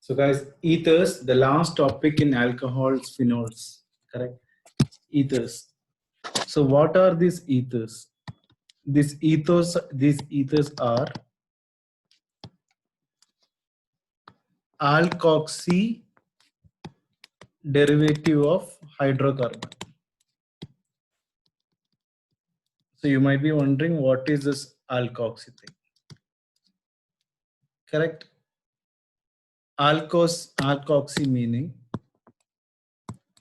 So guys, ethers, the last topic in alcohols, phenols, correct? Ethers. So what are these ethers? These ethers are alkoxy derivative of hydrocarbon. So you might be wondering what is this alkoxy thing? Correct? Alkoxy meaning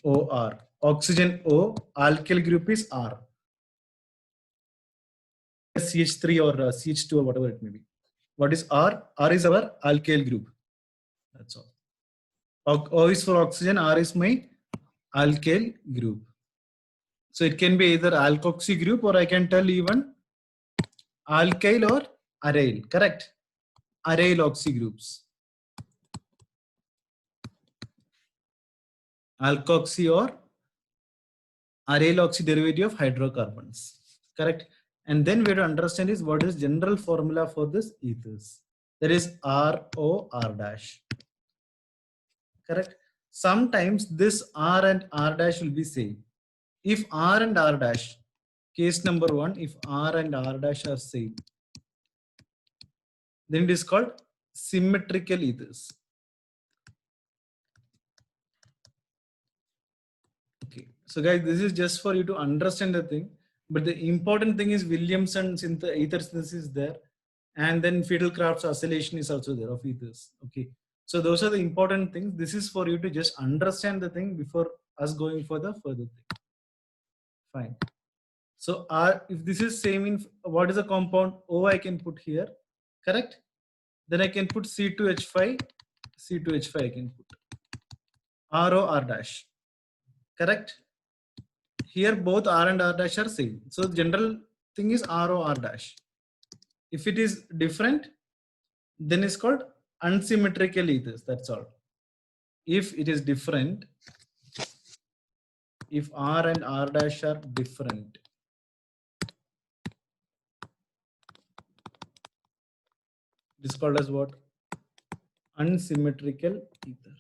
OR. Oxygen O, alkyl group is R. CH3 or CH2 or whatever it may be. What is R? R is our alkyl group. That's all. O is for oxygen, R is my alkyl group. So it can be either alkoxy group or I can tell even alkyl or aryl. Correct? Aryl oxy groups. Alkoxy or aryl oxy derivative of hydrocarbons. Correct? And then we have to understand is what is general formula for this ethers. That is ROR dash. Correct? Sometimes this R and R dash will be same. If R and R dash, case number 1, if R and R dash are same, then it is called symmetrical ethers. Okay, so guys, this is just for you to understand the thing, but the important thing is Williamson ether synthesis is there, and then Fiedel-Crafts oscillation is also there of ethers. Okay, so those are the important things. This is for you to just understand the thing before us going for the further thing. Fine. So if this is same in what is the compound O I can put here, correct? Then I can put C2H5 I can put ROR dash, correct? Here both R and R dash are same. So general thing is ROR dash. If it is different, then it's called unsymmetrical ethers. That's all. If it is different, if R and R dash are different, it is called as what? Unsymmetrical ether.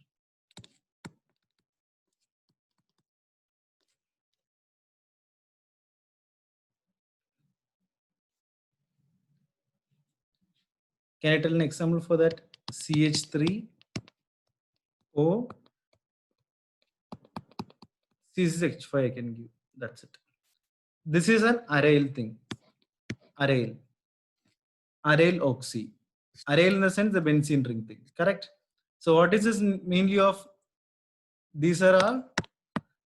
Can I tell an example for that? CH3O C6H5 I can give. That's it. This is an aryl thing. Aryl oxy. Aryl in the sense the benzene ring thing. Correct? So what is this mainly of? These are all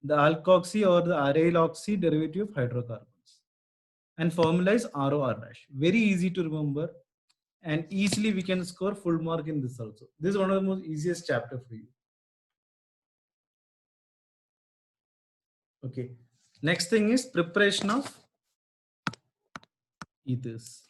the alkoxy or the aryl oxy derivative of hydrocarbons. And formula is ROR dash. Very easy to remember. And easily we can score full mark in this also. This is one of the most easiest chapter for you. Okay. Next thing is preparation of ethers.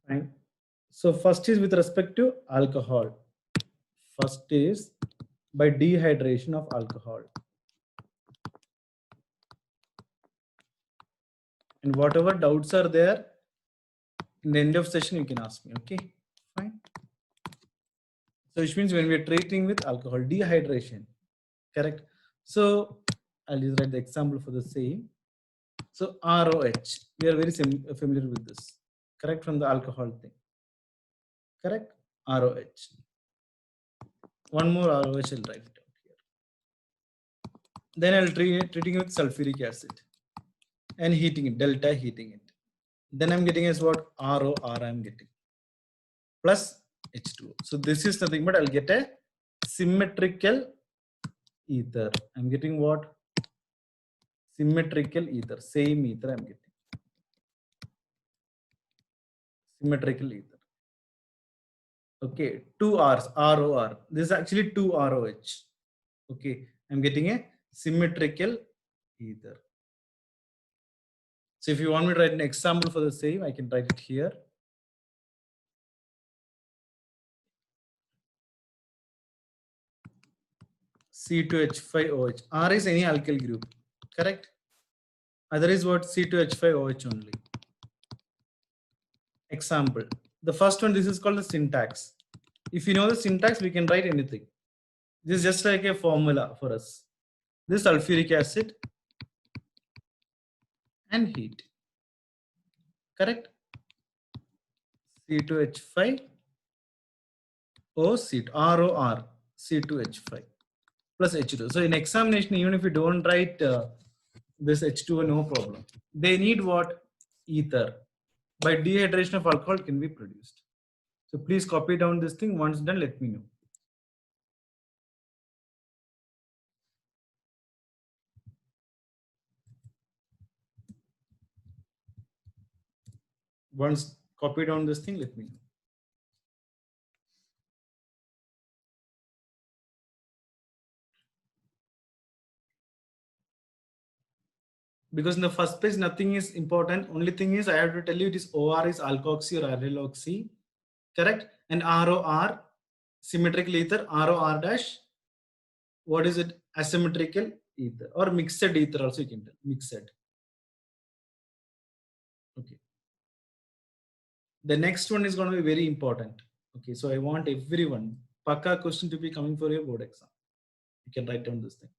Fine. So first is with respect to alcohol. First is by dehydration of alcohol. And whatever doubts are there, in the end of session you can ask me. Okay, fine. So which means when we are treating with alcohol, dehydration, correct? So I'll just write the example for the same. So ROH, we are very familiar with this, correct, from the alcohol thing, correct? ROH. One more ROH I'll write it out here. Then I'll treating it with sulfuric acid and heating it, delta heating it. Then I'm getting as what? ROR I'm getting plus H2O. So this is nothing but I'll get a symmetrical ether. I'm getting what? Symmetrical ether. Same ether I'm getting. Symmetrical ether. Okay, two R's, ROR. This is actually two ROH. Okay, I'm getting a symmetrical ether. So if you want me to write an example for the same, I can write it here. C2H5OH. R is any alkyl group, correct? Other is what? C2H5OH only. Example. The first one, this is called the syntax. If you know the syntax, we can write anything. This is just like a formula for us. This sulfuric acid and heat. Correct? C2H5 O C2 ROR C2H5 plus H2. So in examination, even if you don't write this H2O, no problem. They need what? Ether. By dehydration of alcohol can be produced. So please copy down this thing. Once done, let me know. Once copy down this thing, let me know. Because in the first place, nothing is important. Only thing is I have to tell you it is OR is alkoxy or allyloxy, correct? And ROR, symmetrical ether, ROR dash, what is it? Asymmetrical ether or mixed ether also you can tell, mixed. Okay. The next one is going to be very important. Okay, so I want everyone, Paka question to be coming for your board exam. You can write down this thing.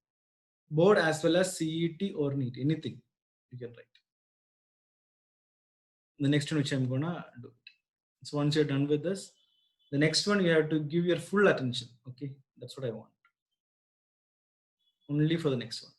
Board as well as CET or NEET, anything you can write. The next one which I'm gonna do. So once you're done with this, the next one you have to give your full attention. Okay, that's what I want. Only for the next one.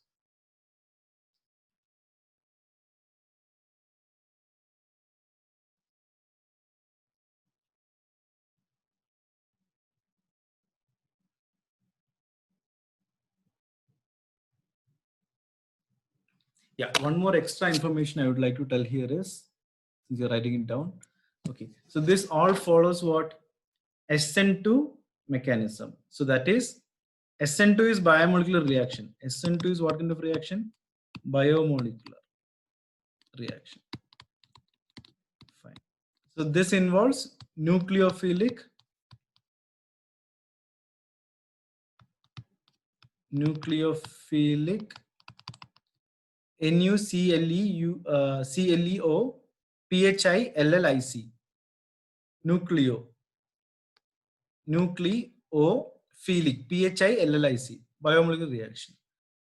Yeah, one more extra information I would like to tell here is, since you're writing it down. Okay, so this all follows what? SN2 mechanism. So that is SN2 is biomolecular reaction. SN2 is what kind of reaction? Biomolecular reaction. Fine. So this involves nucleophilic NuCleo PHILLIC nucleophilic PHILLIC biomolecular reaction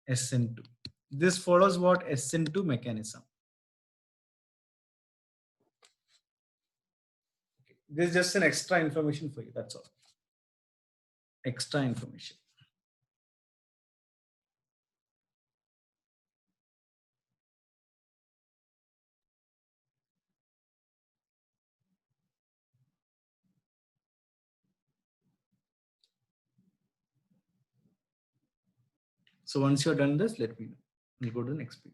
SN2. This follows what? SN2 mechanism. Okay. This is just an extra information for you. That's all. Extra information. So once you're done this, let me know. We'll go to the next page.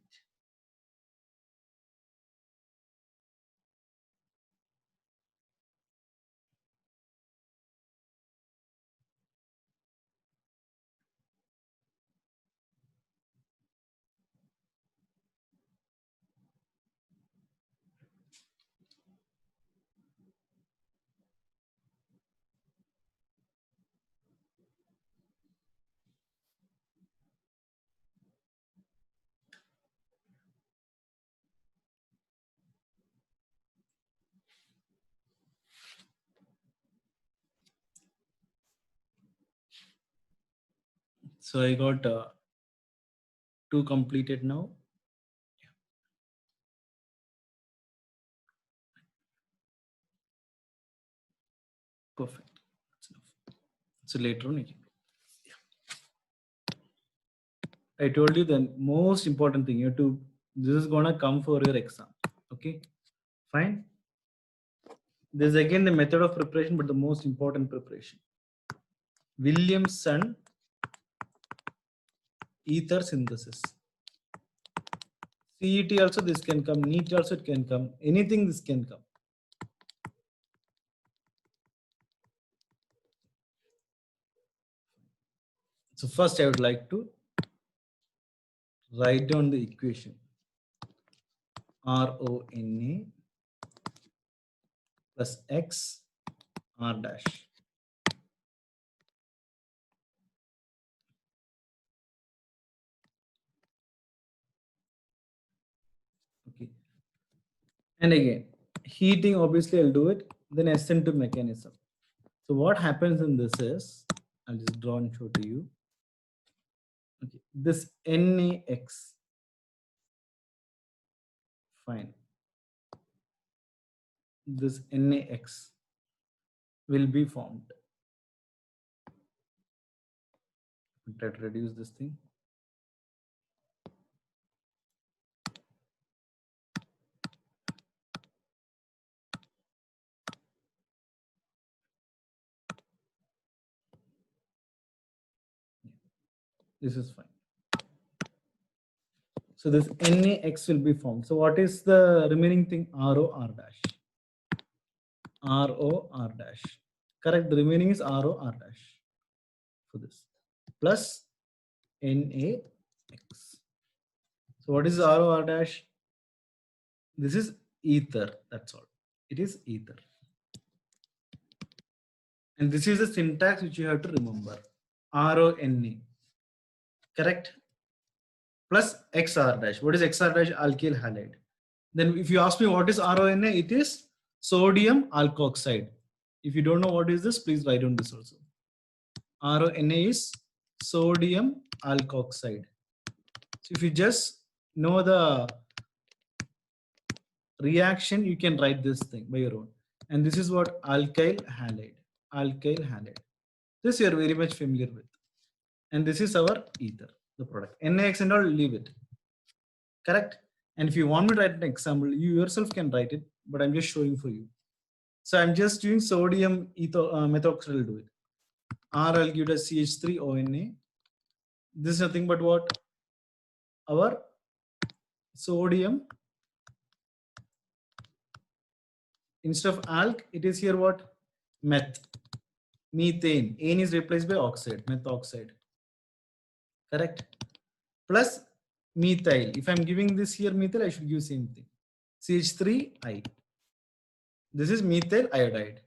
So I got 2 completed now. Perfect. That's enough. So later on, you can do. I told you the most important thing. You have to. This is gonna come for your exam. Okay. Fine. This is again the method of preparation, but the most important preparation. Williamson ether synthesis. CET also this can come. NEET also it can come. Anything this can come. So first I would like to write down the equation. RONA plus X R dash. And again, heating, obviously I'll do it. Then SN2 mechanism. So what happens in this is, I'll just draw and show to you. Okay, this NaX, fine. This NaX will be formed. Try to reduce this thing. This is fine. So this NaX will be formed. So what is the remaining thing? RO R dash. RO R dash. Correct. The remaining is RO R dash for this plus NaX. So what is RO R dash? This is ether. That's all. It is ether. And this is the syntax which you have to remember. RONA. Correct? Plus XR dash. What is XR dash? Alkyl halide. Then if you ask me what is RONA, it is sodium alkoxide. If you don't know what is this, please write down this also. RONA is sodium alkoxide. So if you just know the reaction, you can write this thing by your own. And this is what alkyl halide. Alkyl halide. This you are very much familiar with. And this is our ether, the product. NaX and all, leave it. Correct? And if you want me to write an example, you yourself can write it, but I'm just showing for you. So I'm just doing sodium methoxide, will do it. R, I'll give it as CH3ONA. This is nothing but what? Our sodium. Instead of alk, it is here what? Meth. Methane. Ane is replaced by oxide, methoxide. Correct? Plus methyl. If I'm giving this here methyl, I should give same thing. CH3I. This is methyl iodide.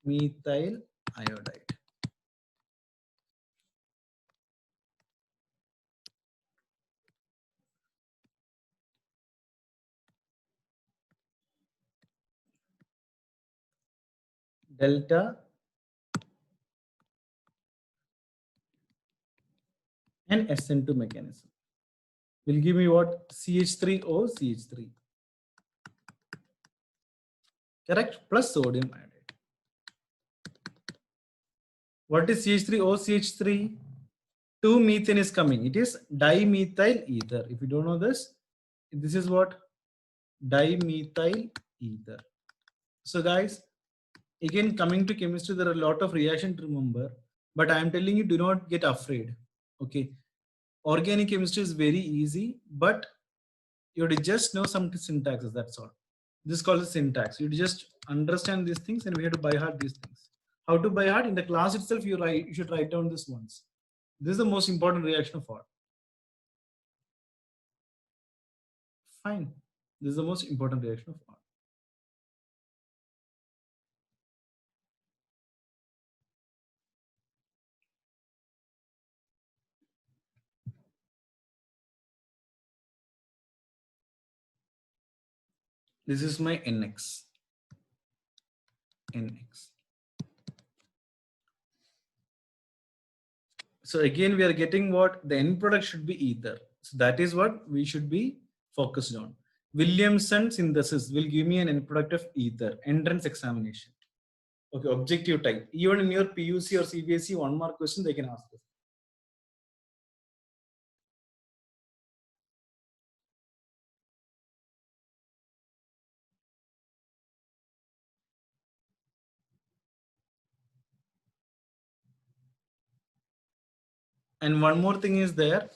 Methyl iodide. Delta and SN2 mechanism will give me what? CH3O, CH3. Correct? Plus sodium iodide. What is CH3O, CH3? 2 methane is coming. It is dimethyl ether. If you don't know this, this is what? Dimethyl ether. So guys, again, coming to chemistry, there are a lot of reaction to remember, but I am telling you, do not get afraid. Okay. Organic chemistry is very easy, but you have to just know some syntaxes. That's all. This is called syntax. You just understand these things, and we have to by heart these things. How to by heart? In the class itself, you should write down this once. This is the most important reaction of all. Fine. This is the most important reaction of all. This is my NX. NX. So again, we are getting what the end product should be ether. So that is what we should be focused on. Williamson synthesis will give me an end product of ether. Entrance examination. Okay, objective type. Even in your PUC or CBSE, one more question they can ask us. And one more thing is there.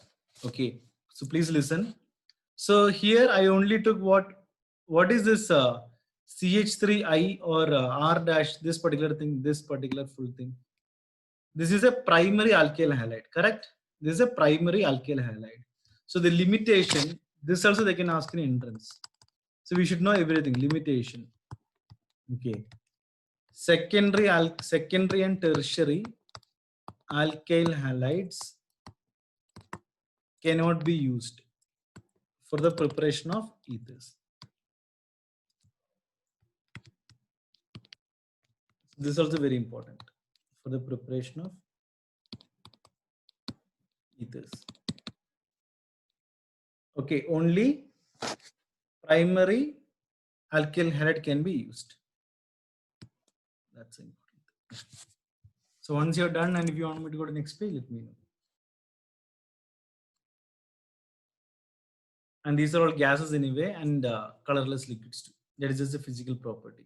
Okay, so please listen. So here I only took what is this CH3I or R dash, this particular thing, this particular full thing. This is a primary alkyl halide, correct? This is a primary alkyl halide. So the limitation, this also they can ask in entrance. So we should know everything, limitation. Okay. Secondary and tertiary alkyl halides cannot be used for the preparation of ethers. This is also very important for the preparation of ethers. Okay, only primary alkyl halide can be used. That's important. So once you're done, and if you want me to go to the next page, let me know. And these are all gases anyway, and colorless liquids too. That is just a physical property.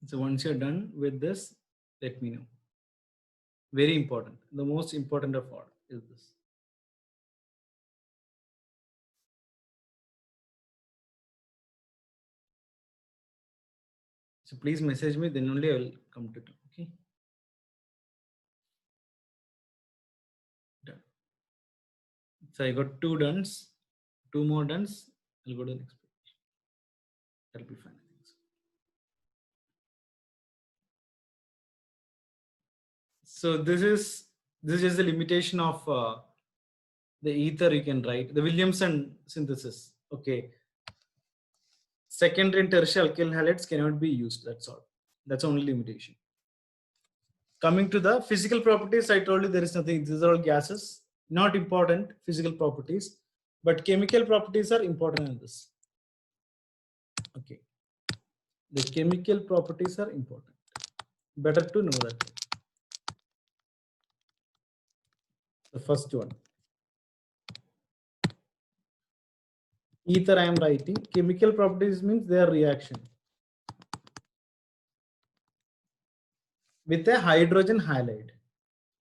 So once you're done with this, let me know. Very important. The most important of all is this. So please message me, then only I will come to it. Okay. Done. So I got 2 dones, 2 more dones. I'll go to the next page. That'll be fine. I think so. So this is just the limitation of the ether you can write. The Williamson synthesis. Okay. Secondary and tertiary alkyl halides cannot be used. That's all. That's the only limitation. Coming to the physical properties, I told you there is nothing. These are all gases, not important physical properties, but chemical properties are important in this. Okay, the chemical properties are important. Better to know that. The first one, ether I am writing. Chemical properties means their reaction with a hydrogen halide.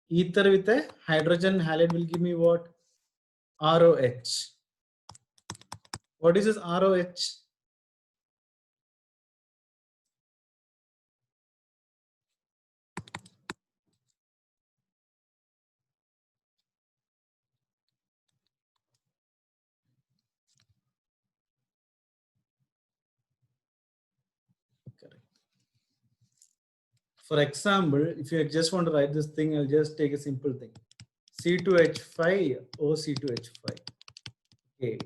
Ether with a hydrogen halide will give me what? ROH. What is this ROH? Correct. For example, if you just want to write this thing, I'll just take a simple thing. C2H5 OC2H5. Okay.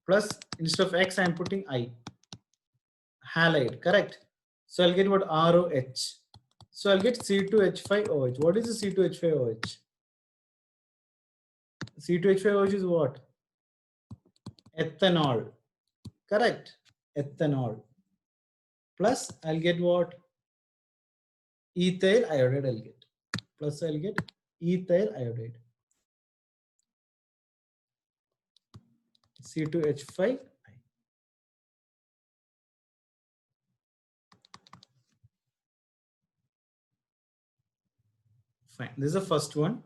Plus, instead of X, I'm putting I. Halide, correct? So I'll get what? ROH. So I'll get C2H5OH. What is the C2H5OH? C2H5OH is what? Ethanol. Correct? Ethanol. Plus, I'll get what? Ethyl iodide I'll get. Plus, I'll get ethyl iodide. C2H5. Fine. This is the first one.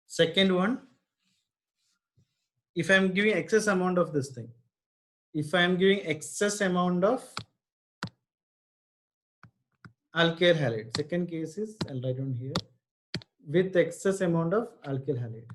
Second one, if I'm giving excess amount of this thing, if I'm giving excess amount of alkyl halide, second case is, I'll write down here, with excess amount of alkyl halide.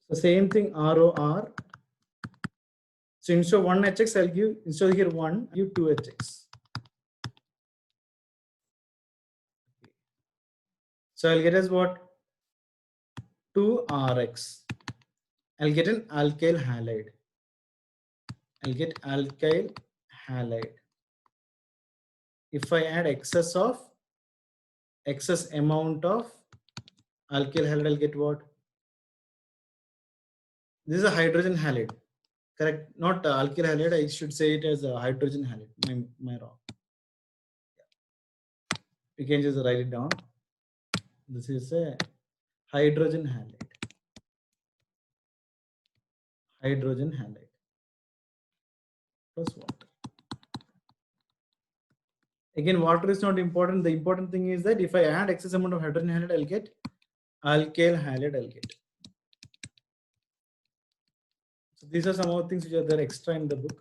So same thing, ROR. So instead of 1 HX, I'll give, instead of here 1, give 2 HX. So I'll get as what? 2RX. I'll get an alkyl halide. I'll get alkyl halide. If I add excess amount of alkyl halide, I'll get what? This is a hydrogen halide. Correct? Not alkyl halide. I should say it as a hydrogen halide. My wrong. You can just write it down. This is a hydrogen halide. Hydrogen halide plus water. Again, water is not important. The important thing is that if I add excess amount of hydrogen halide, I'll get alkyl halide. I'll get. So these are some of the things which are there extra in the book.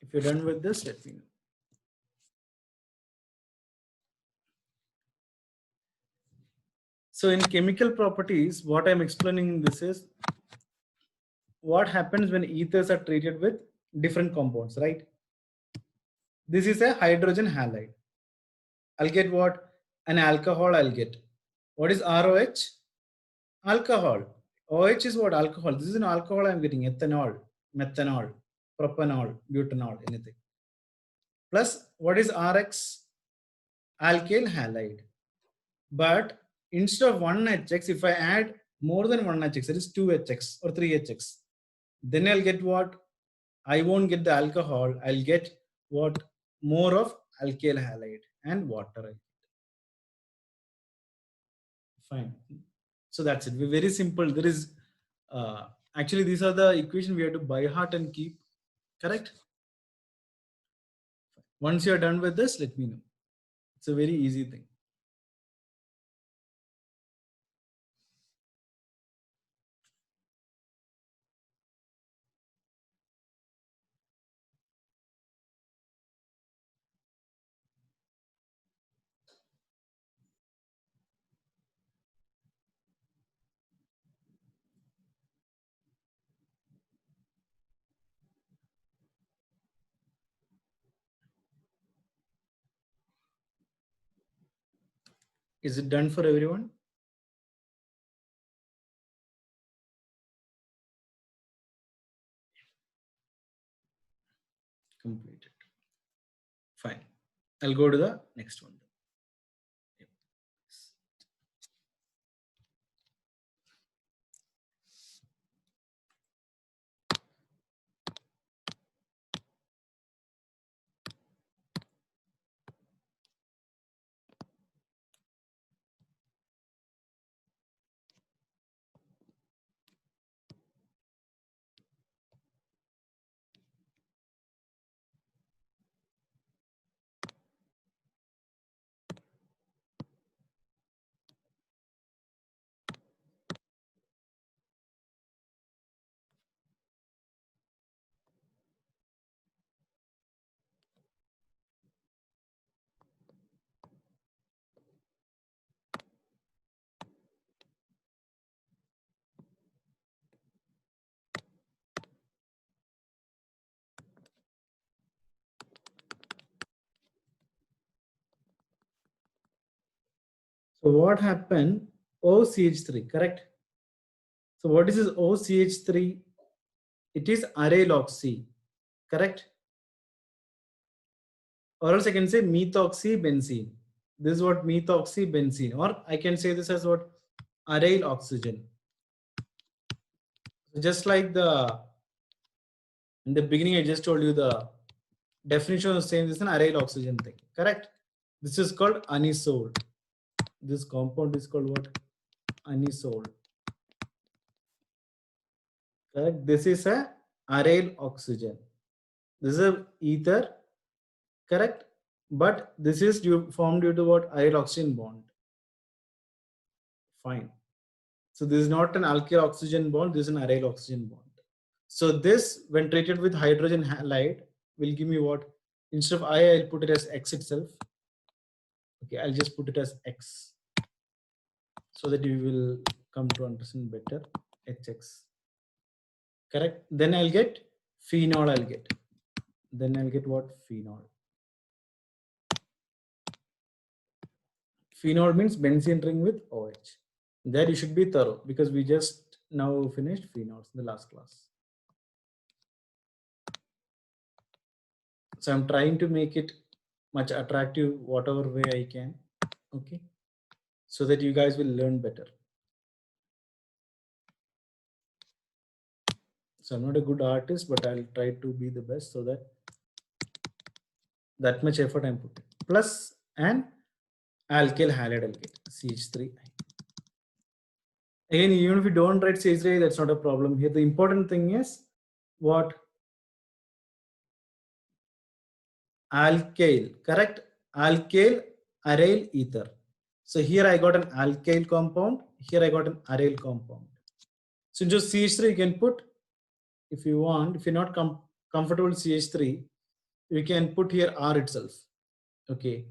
Okay. If you're done with this, let me know. So in chemical properties, what I'm explaining in this is what happens when ethers are treated with different compounds, right? This is a hydrogen halide. I'll get what? An alcohol I'll get. What is ROH? Alcohol. OH is what? Alcohol. This is an alcohol I'm getting. Ethanol, methanol, propanol, butanol, anything. Plus, what is RX? Alkyl halide. But instead of 1HX, if I add more than 1HX, that is 2HX or 3HX, then I'll get what? I won't get the alcohol. I'll get what? More of alkyl halide and water. Fine. So that's it. We're very simple. There is actually these are the equation we have to by heart and keep. Correct? Once you're done with this, let me know. It's a very easy thing. Is it done for everyone? Completed. Fine. I'll go to the next one. So what happened? OCH3, correct? So what is this OCH3? It is aryl oxy, correct? Or else I can say methoxybenzene. This is what methoxybenzene, or I can say this as what? Aryl oxygen. Just like in the beginning, I just told you the definition of the same. This is an aryl oxygen thing, correct? This is called anisole. This compound is called what? Anisole. Correct? This is a aryl oxygen. This is a ether, correct? But this is formed due to what? Aryl oxygen bond. Fine. So this is not an alkyl oxygen bond. This is an aryl oxygen bond. So this, when treated with hydrogen halide, will give me what? Instead of I, I'll put it as X itself. Okay, I'll just put it as X, so that you will come to understand better. HX. Correct. Then I'll get Phenol I'll get. Then I'll get what? Phenol. Phenol means benzene ring with OH. There you should be thorough because we just now finished phenols in the last class. So I'm trying to make it much attractive whatever way I can. Okay. So that you guys will learn better. So I'm not a good artist, but I'll try to be the best so that much effort I'm putting. Plus an alkyl halide I'll get CH3. Again, even if you don't write CH3, that's not a problem here. The important thing is what? Alkyl, correct? Alkyl aryl ether. So here I got an alkyl compound. Here I got an aryl compound. So just CH3 you can put if you want. If you're not comfortable with CH3, you can put here R itself. Okay,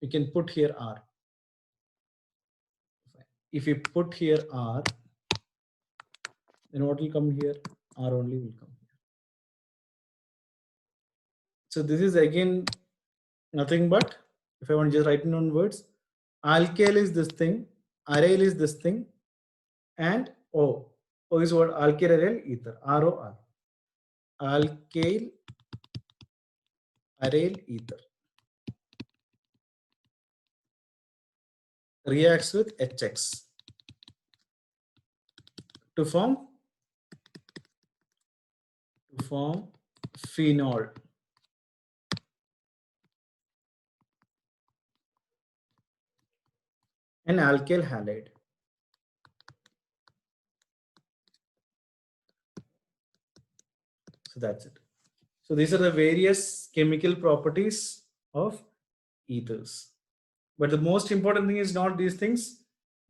you can put here R. If you put here R, then what will come here? R only will come here. So this is again nothing but, if I want to just write it on words, alkyl is this thing, aryl is this thing, and O. O is what? Alkyl aryl ether. ROR. Alkyl aryl ether reacts with HX to form phenol. An alkyl halide. So that's it. So these are the various chemical properties of ethers. But the most important thing is not these things,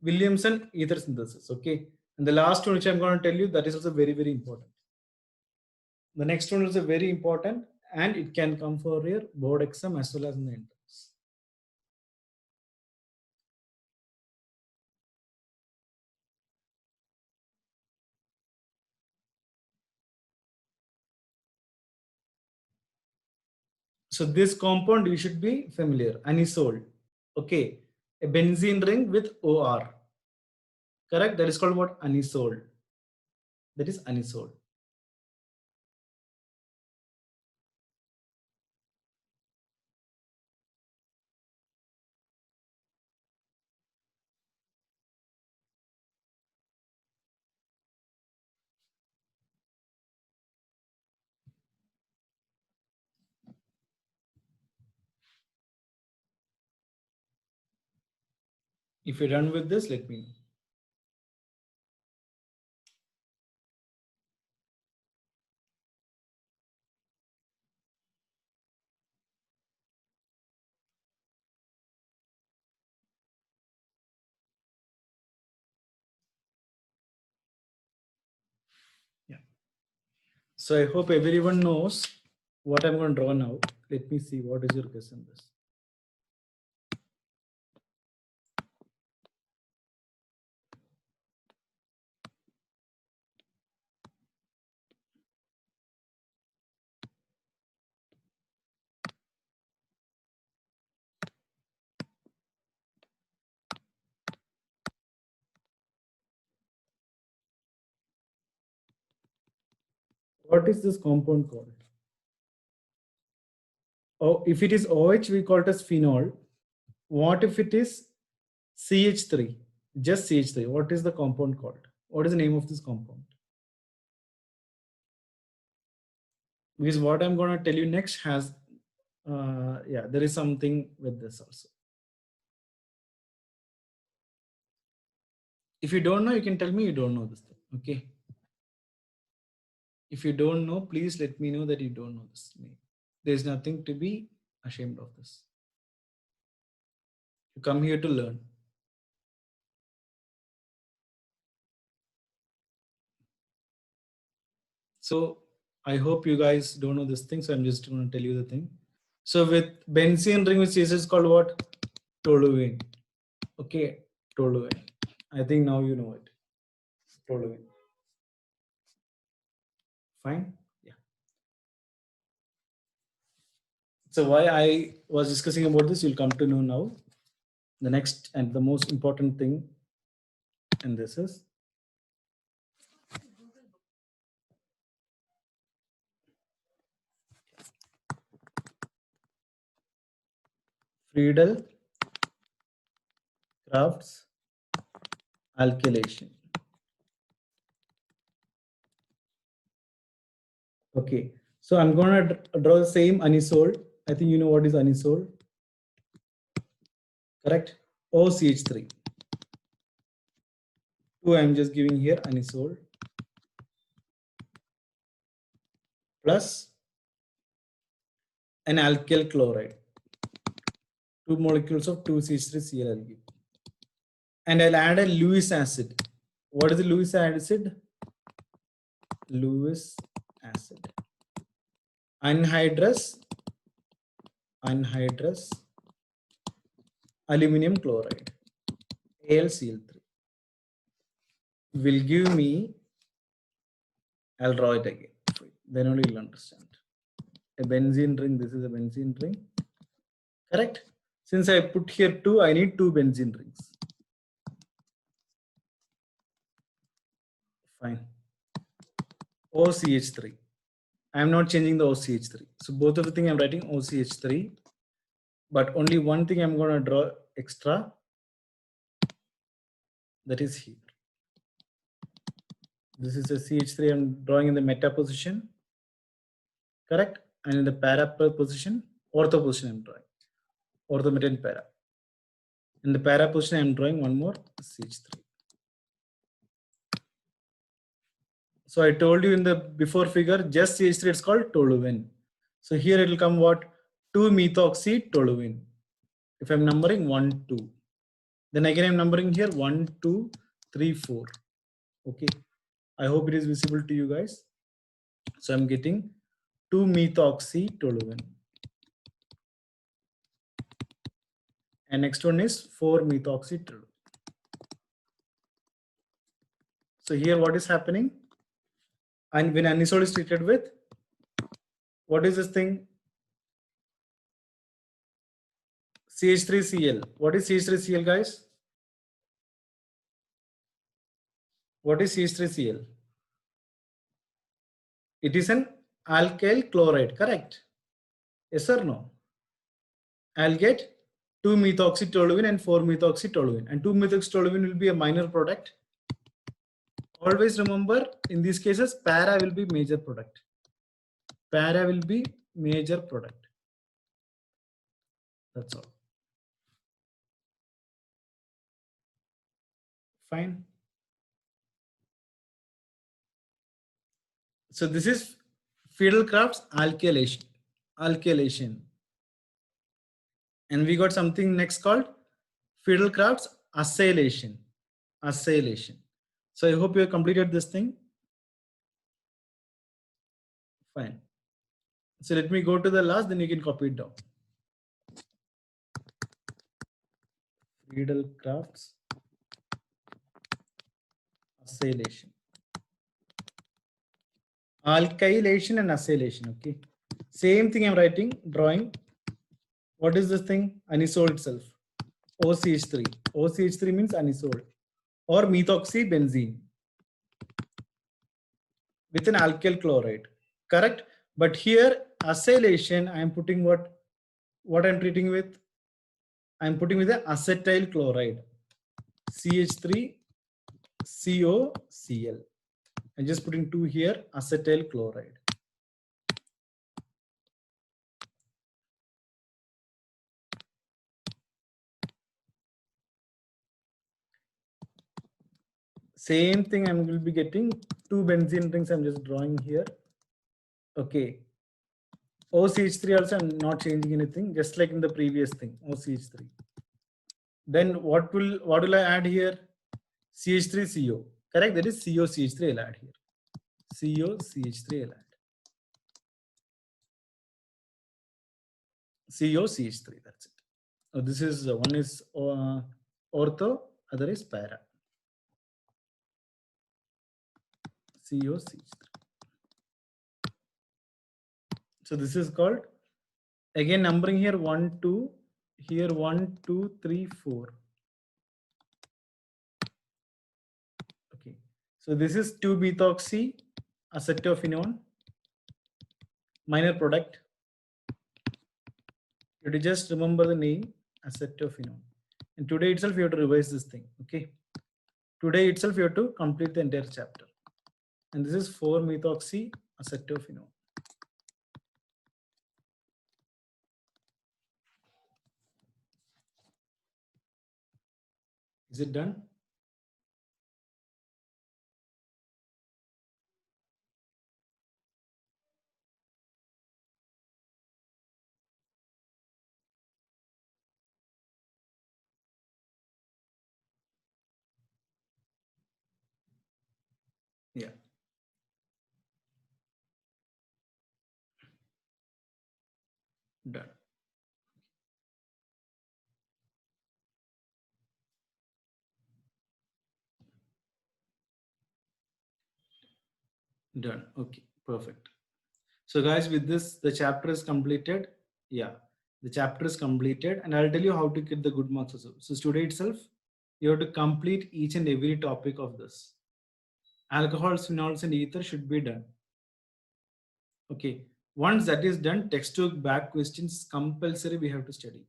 Williamson ether synthesis. Okay. And the last one which I'm going to tell you, that is also very, very important. The next one is a very important, and it can come for your board exam as well as in the entrance. So this compound you should be familiar, anisole. Okay, a benzene ring with OR. Correct? That is called what? Anisole. That is anisole. If you're done with this, let me know. Yeah. So I hope everyone knows what I'm going to draw now. Let me see what is your guess in this. What is this compound called? Oh, if it is OH, we call it as phenol. What if it is CH3? Just CH3. What is the compound called? What is the name of this compound? Because what I'm going to tell you next has, yeah, there is something with this also. If you don't know, you can tell me you don't know this thing. Okay. If you don't know, please let me know that you don't know this name. There's nothing to be ashamed of this. You come here to learn. So I hope you guys don't know this thing. So I'm just going to tell you the thing. So with benzene ring, which is called what? Toluene. Okay, toluene. I think now you know it. Toluene. Fine. Yeah. So why I was discussing about this, you'll come to know now. The next and the most important thing in this is Friedel Crafts alkylation. Okay, so I'm gonna draw the same anisole. I think you know what is anisole, correct? OCH3. Two I'm just giving here anisole plus an alkyl chloride. 2 molecules of 2CH3Cl I'll give. And I'll add a Lewis acid. What is the Lewis acid? Lewis acid. Anhydrous aluminum chloride, AlCl3, will give me, I'll draw it again, then only you'll understand. A benzene ring, this is a benzene ring, correct? Since I put here 2, I need 2 benzene rings. Fine. OCH3. I am not changing the OCH3. So both of the thing I'm writing OCH3, but only one thing I'm going to draw extra, that is here. This is a CH3 I'm drawing in the meta position, correct? And in the para position, ortho position I'm drawing, ortho meta and para. In the para position I'm drawing one more CH3. So I told you in the before figure, just CH3 it's called toluene. So here it will come what? 2-methoxy toluene. If I'm numbering 1, 2. Then again I'm numbering here 1, 2, 3, 4. Okay. I hope it is visible to you guys. So I'm getting 2-methoxy toluene. And next one is 4-methoxy toluene. So here what is happening? And when anisole is treated with, what is this thing? CH3Cl. What is CH3Cl, guys? What is CH3Cl? It is an alkyl chloride, correct? Yes or no? I'll get 2-methoxytoluene and 4-methoxytoluene. And 2-methoxytoluene will be a minor product. Always remember, in these cases, para will be major product. Para will be major product. That's all. Fine. So this is Friedel-Crafts alkylation. And we got something next called Friedel-Crafts acylation. So I hope you have completed this thing. Fine. So let me go to the last, then you can copy it down. Friedel-Crafts acylation. Alkylation and acylation. Okay. Same thing I'm writing, drawing. What is this thing? Anisole itself. OCH3. OCH3 means anisole or methoxybenzene with an alkyl chloride. Correct? But here acylation, I am putting what I'm treating with? I'm putting with the acetyl chloride. CH3COCl. I'm just putting 2 here, acetyl chloride. Same thing, I will be getting 2 benzene rings. I'm just drawing here. Okay. OCH3 also, I'm not changing anything, just like in the previous thing, OCH3. Then what will I add here? CH3CO. Correct? That is COCH3 I'll add here. COCH3 I'll add. COCH3, that's it. So this is one is ortho, other is para. COCH3. So this is called Again, numbering here 1, 2, here 1, 2, 3, 4. Okay. So this is 2-methoxy acetophenone minor product. You have to just remember the name acetophenone. And today itself you have to revise this thing. Okay. Today itself you have to complete the entire chapter. And this is 4-methoxy acetophenone. Is it done? Yeah. Done. Done. Okay. Perfect. So guys, with this, the chapter is completed. Yeah, the chapter is completed, and I'll tell you how to get the good marks also. So today itself, you have to complete each and every topic of this. Alcohols, phenols, and ether should be done. Okay. Once that is done, textbook back questions compulsory we have to study.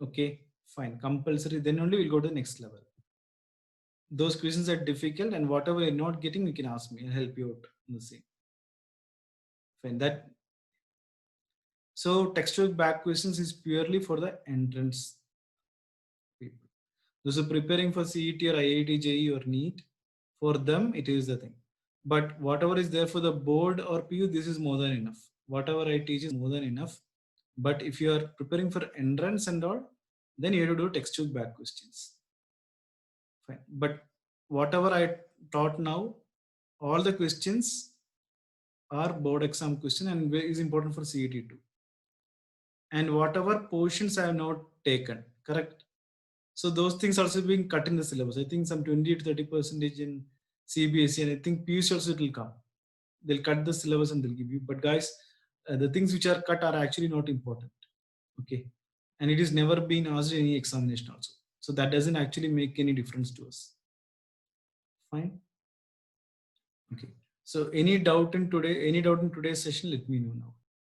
Okay, fine. Compulsory. Then only we'll go to the next level. Those questions are difficult, and whatever you're not getting, you can ask me. I'll help you out in the same. Fine. That so textbook back questions is purely for the entrance people. Those who are preparing for CET or IIT, JEE or NEET, for them it is the thing. But whatever is there for the board or PU, this is more than enough. Whatever I teach is more than enough. But if you are preparing for entrance and all, then you have to do textbook back questions. Fine. But whatever I taught now, all the questions are board exam question and is important for CET too. And whatever portions I have not taken, correct? So those things also being cut in the syllabus. I think some 20 to 30% in CBSE, and I think PUC also it will come. They'll cut the syllabus and they'll give you. But guys, the things which are cut are actually not important. Okay, and it is never been asked in any examination also. So that doesn't actually make any difference to us. Fine. Okay. So any doubt in today's session, let me know now.